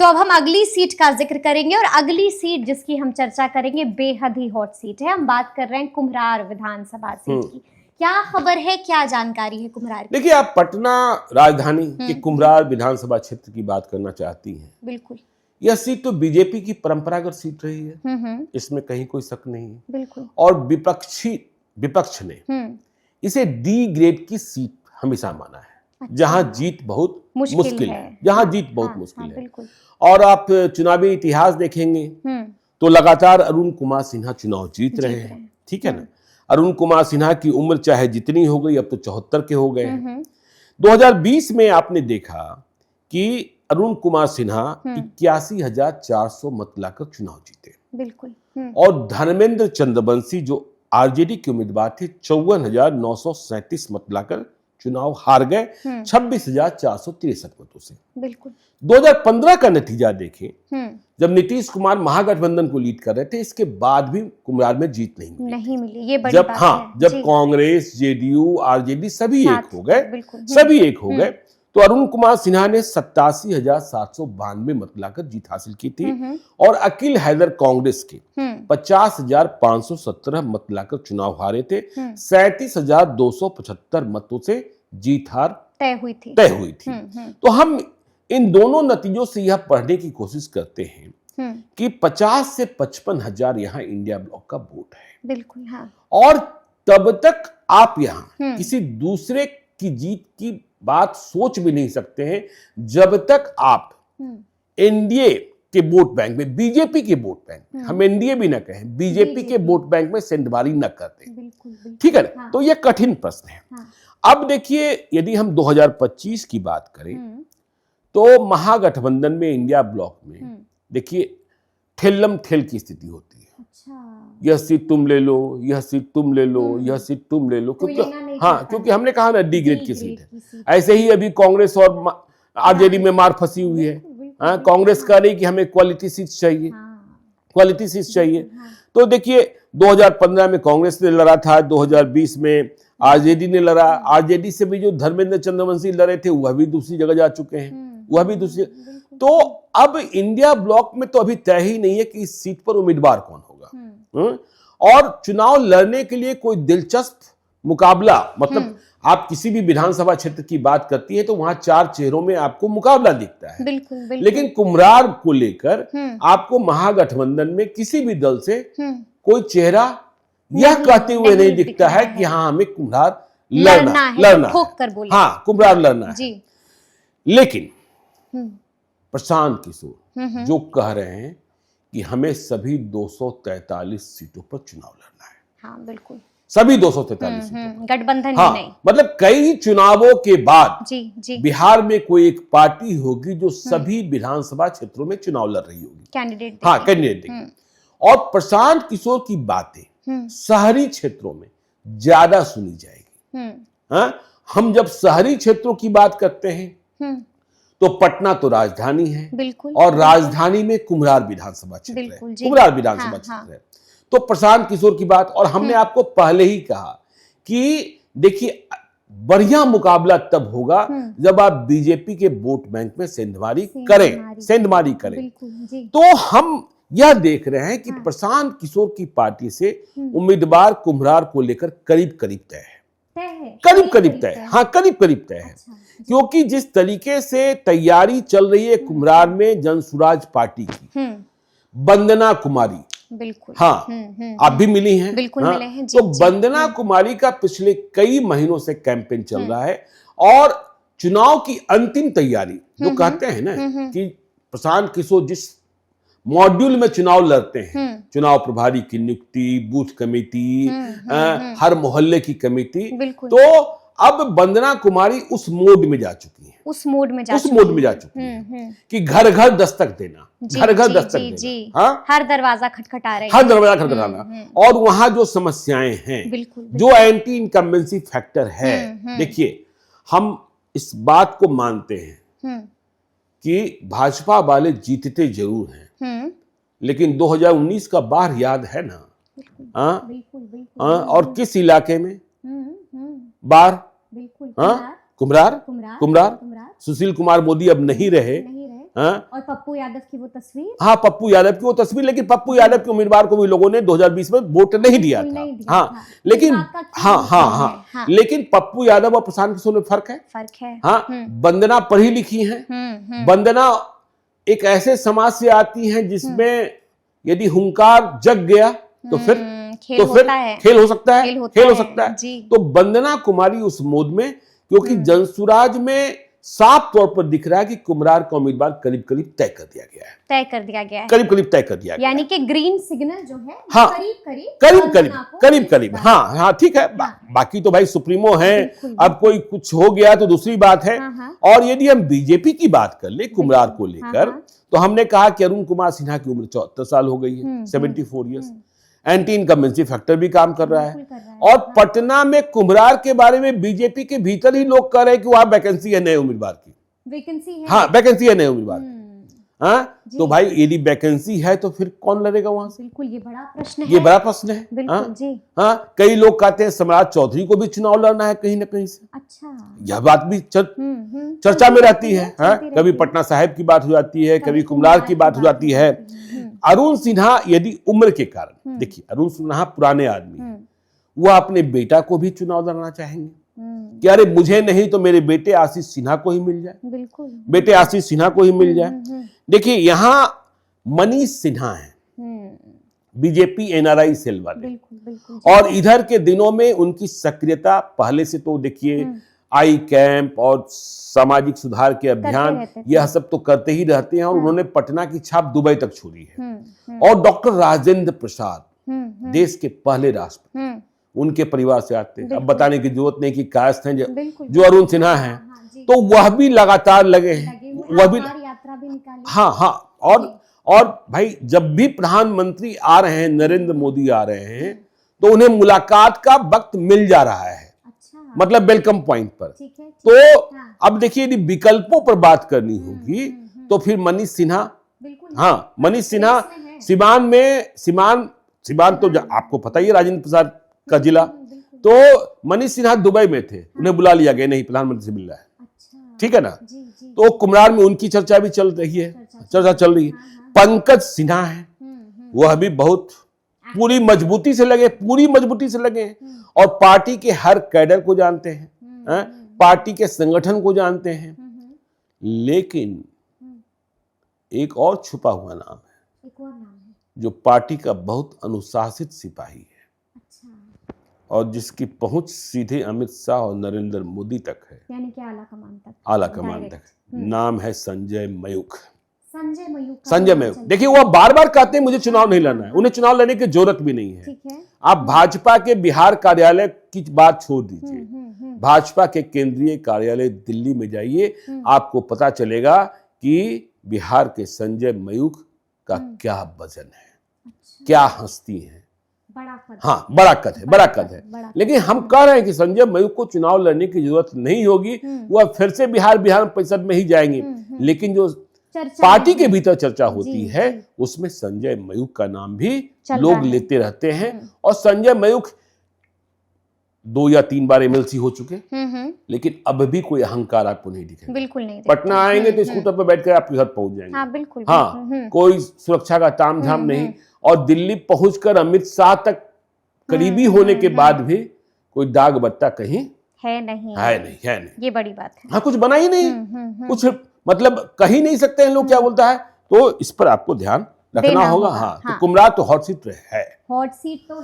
तो अब हम अगली सीट का जिक्र करेंगे और अगली सीट जिसकी हम चर्चा करेंगे बेहद ही हॉट सीट है। हम बात कर रहे हैं कुम्हरार विधानसभा सीट की। क्या खबर है, क्या जानकारी है कुम्हरार की? देखिए, आप पटना राजधानी के कुम्हरार विधानसभा क्षेत्र की बात करना चाहती हैं। बिल्कुल। यह सीट तो बीजेपी की परंपरागत सीट रही है, इसमें कहीं कोई शक नहीं है। बिल्कुल। और विपक्ष ने इसे डी ग्रेड की सीट हमेशा माना है। अच्छा। जहां जीत बहुत मुश्किल है, जहां जीत बहुत मुश्किल है। और आप चुनावी इतिहास देखेंगे तो लगातार अरुण कुमार सिन्हा चुनाव जीत रहे हैं, ठीक है ना। अरुण कुमार सिन्हा की उम्र चाहे जितनी हो गई, अब तो 74 के हो गए हैं। 2020 में आपने देखा कि अरुण कुमार सिन्हा 81,400 मत लाकर चुनाव जीते। बिल्कुल। और धर्मेंद्र चंद्रवंशी जो आरजेडी के उम्मीदवार थे 54,937 मत लाकर चुनाव हार गए 26,463 मतों से। बिल्कुल। 2015 का नतीजा देखें, जब नीतीश कुमार महागठबंधन को लीड कर रहे थे, इसके बाद भी कुम्हरार में जीत नहीं मिली। ये बड़ी बात है। जब कांग्रेस, जेडीयू, आरजेडी सभी एक हो गए, तो अरुण कुमार सिन्हा ने 87,792 मत लाकर जीत हासिल की थी। और अखिल हैदर कांग्रेस के 50,517 मत लाकर चुनाव हारे थे। 37,275 मतों से जीत हार तय हुई थी। तो हम इन दोनों नतीजों से यह पढ़ने की कोशिश करते हैं कि 50 से 55,000 यहाँ इंडिया ब्लॉक का वोट है। बिल्कुल, हाँ। और तब तक आप यहाँ किसी दूसरे की जीत की बात सोच भी नहीं सकते हैं जब तक आप एनडीए के वोट बैंक में, बीजेपी के वोट बैंक, हम एनडीए भी ना कहें, बीजेपी के वोट बैंक में सेंधमारी न करते। ठीक है ना। हाँ। तो यह कठिन प्रश्न है। हाँ। अब देखिए, यदि हम 2025 की बात करें तो महागठबंधन में, इंडिया ब्लॉक में देखिए ठेलम ठेल की स्थिति होती है। अच्छा। यह सीट तुम ले लो, यह सीट तुम ले लो, यह सीट तुम ले लो, क्योंकि हमने कहा ना डी ग्रेड की सीट है। ऐसे ही अभी कांग्रेस और आरजेडी में मार फंसी हुई है। कांग्रेस कह रही कि हमें क्वालिटी सीट चाहिए। तो देखिए, 2015 में कांग्रेस ने लड़ा था, 2020 में आरजेडी ने लड़ा। आरजेडी से भी जो धर्मेंद्र चंद्रवंशी लड़े थे वह भी दूसरी जगह जा चुके हैं, वह भी दूसरी। तो अब इंडिया ब्लॉक में तो अभी तय ही नहीं है कि इस सीट पर उम्मीदवार कौन होगा। और चुनाव लड़ने के लिए कोई दिलचस्प मुकाबला, मतलब आप किसी भी विधानसभा क्षेत्र की बात करती है तो वहां 4 चेहरों में आपको मुकाबला दिखता है। बिल्कुल। लेकिन कुम्हरार को लेकर आपको महागठबंधन में किसी भी दल से कोई चेहरा यह कहते हुए नहीं दिखता है कि हाँ, हमें कुम्हरार लड़ना है। हाँ, कुम्हरार लड़ना है। लेकिन प्रशांत किशोर जो कह रहे हैं कि हमें सभी 243 सीटों पर चुनाव लड़ना है। हाँ, बिल्कुल, सभी 243 सीटों, गठबंधन ही नहीं। मतलब कई चुनावों के बाद बिहार में कोई एक पार्टी होगी जो सभी विधानसभा क्षेत्रों में चुनाव लड़ रही होगी, कैंडिडेट देगी। और प्रशांत किशोर की बातें शहरी क्षेत्रों में ज्यादा सुनी जाएगी। हम जब शहरी क्षेत्रों की बात करते हैं तो पटना तो राजधानी है, और राजधानी में कुम्हरार विधानसभा क्षेत्र है। तो प्रशांत किशोर की बात, और हमने आपको पहले ही कहा कि देखिए, बढ़िया मुकाबला तब होगा जब आप बीजेपी के वोट बैंक में सेंधमारी करें। तो हम यह देख रहे हैं कि प्रशांत किशोर की पार्टी से उम्मीदवार कुम्हरार को लेकर करीब करीब तय है। हाँ, करीब करीब तय है। क्योंकि जिस तरीके से तैयारी चल रही है कुम्हरार में जनसुराज पार्टी की, वंदना कुमारी, बिल्कुल, हाँ, आप भी मिली हैं, बिल्कुल मिले हैं। तो वंदना कुमारी का पिछले कई महीनों से कैंपेन चल रहा है, और चुनाव की अंतिम तैयारी, जो कहते हैं ना कि प्रशांत किशोर जिस मॉड्यूल में चुनाव लड़ते हैं, चुनाव प्रभारी की नियुक्ति, बूथ कमेटी, हर मोहल्ले की कमेटी, तो अब वंदना कुमारी उस मोड में जा चुकी है, उस मोड में जा चुकी है कि घर घर दस्तक देना, हर दरवाजा खटखटाना, और वहां जो समस्याएं हैं, जो एंटी इनकम्बेंसी फैक्टर है। देखिए, हम इस बात को मानते हैं कि भाजपा वाले जीतते जरूर हैं, लेकिन 2019 का बार याद है ना? और किस इलाके में बार? कुम्हरार। सुशील कुमार मोदी अब नहीं रहे, हाँ? और पप्पू यादव की वो तस्वीर, हाँ, पप्पू यादव की वो तस्वीर, लेकिन पप्पू यादव के उम्मीदवार को भी लोगों ने 2020 में वोट नहीं दिया था। हाँ, लेकिन हाँ, लेकिन पप्पू यादव और प्रशांत किशोर में फर्क है। हाँ, वंदना पढ़ी लिखी हैं। वंदना एक ऐसे समाज से आती हैं जिसमें यदि हुंकार जग गया तो फिर खेल हो सकता है। तो वंदना कुमारी उस मोड में, क्योंकि जनसुराज में साफ तौर पर दिख रहा है कि कुम्हरार का उम्मीदवार करीब करीब तय कर दिया गया है, करीब यानी कि ग्रीन सिग्नल जो है, हाँ, करीब, हाँ, ठीक है। बाकी तो भाई सुप्रीमो है, अब कोई कुछ हो गया तो दूसरी बात है। और यदि हम बीजेपी की बात कर ले कुम्हरार को लेकर, तो हमने कहा कि अरुण कुमार सिन्हा की उम्र 74 साल हो गई है, 74 ईयर्स। एंटी इनकम्बेंसी फैक्टर भी काम कर रहा है। और पटना में कुम्हरार के बारे में बीजेपी के भीतर ही लोग कह रहे हैं कि वहां वैकेंसी है नए उम्मीदवार की, वैकेंसी है नए उम्मीदवार की। हाँ, तो भाई यदि वैकेंसी है तो फिर कौन लड़ेगा वहां से? बिल्कुल, ये बड़ा प्रश्न है। बिल्कुल जी। हाँ, कई लोग कहते हैं सम्राट चौधरी को भी चुनाव लड़ना है कहीं ना कहीं से। अच्छा, यह बात भी चर्चा में रहती है। कभी पटना साहिब की बात हो जाती है, कभी कुम्हरार की बात हो जाती है। अरुण सिन्हा यदि उम्र के कारण, देखिए अरुण सिन्हा पुराने आदमी हैं, वह अपने बेटा को भी चुनाव लड़ना चाहेंगे कि अरे मुझे नहीं तो मेरे बेटे आशीष सिन्हा को ही मिल जाए, बिल्कुल बेटे आशीष सिन्हा को ही मिल जाए। देखिए यहाँ मनीष सिन्हा है, बीजेपी एनआरआई सेल वाले, और इधर के दिनों में उनकी सक्रियता पहले से तो देखिए आई कैंप और सामाजिक सुधार के अभियान, यह सब तो करते ही रहते हैं। और उन्होंने पटना की छाप दुबई तक छोड़ी है। और डॉक्टर राजेंद्र प्रसाद, देश के पहले राष्ट्रपति, उनके परिवार से आते हैं। अब बताने की जरूरत नहीं कि कायस्थ हैं जो अरुण सिन्हा हैं, तो वह भी लगातार लगे हैं, वह भी यात्रा भी निकाली। हाँ, और भाई जब भी प्रधानमंत्री आ रहे हैं, नरेंद्र मोदी आ रहे हैं, तो उन्हें मुलाकात का वक्त मिल जा रहा है, मतलब वेलकम पॉइंट पर। तो अब देखिए यदि विकल्पों पर बात करनी होगी तो फिर मनीष सिन्हा, हाँ मनीष सिन्हा सीमान तो आपको पता ही है, राजेंद्र प्रसाद का जिला। तो मनीष सिन्हा दुबई में थे, उन्हें बुला लिया गया, नहीं प्रधानमंत्री से मिल रहा है, ठीक है ना। तो कुम्हरार में उनकी चर्चा भी चल रही है, पंकज सिन्हा है, वह भी बहुत पूरी मजबूती से लगे और पार्टी के हर कैडर को जानते हैं, पार्टी के संगठन को जानते हैं। लेकिन एक और छुपा हुआ नाम है, जो पार्टी का बहुत अनुशासित सिपाही है, और जिसकी पहुंच सीधे अमित शाह और नरेंद्र मोदी तक है, यानी कि आला कमान तक। नाम है संजय मयूख। देखिए वो बार बार कहते हैं मुझे चुनाव नहीं लड़ना है, उन्हें चुनाव लड़ने की जरूरत भी नहीं है। आप भाजपा के बिहार कार्यालय की बात छोड़ दीजिए, भाजपा के केंद्रीय कार्यालय दिल्ली में जाइए, आपको पता चलेगा कि बिहार के संजय मयूख का क्या वजन है, क्या हस्ती है। हाँ, बड़ा कद है। लेकिन हम कह रहे हैं कि संजय मयूख को चुनाव लड़ने की जरूरत नहीं होगी, वह फिर से बिहार परिषद में ही जाएंगे। लेकिन जो पार्टी के भीतर चर्चा होती है उसमें संजय मयूख का नाम भी लोग लेते रहते हैं। और संजय मयूख 2 या 3 बार एमएलसी हो चुके, लेकिन अब भी कोई अहंकार आपको नहीं दिखेगा, बिल्कुल नहीं। पटना आएंगे तो स्कूटर पर बैठकर आपके घर पहुंच जाएंगे। हाँ, बिल्कुल। कोई सुरक्षा का तामझाम नहीं। और दिल्ली पहुंचकर अमित शाह तक करीबी होने के बाद भी कोई दाग बत्ता कहीं है नहीं। ये बड़ी बात है। हाँ, कुछ बना ही नहीं, कुछ मतलब कह ही नहीं सकते हैं लोग क्या बोलता है। तो इस पर आपको ध्यान रखना होगा। हाँ, तो कुम्हरार तो हॉट सीट है, हॉट सीट तो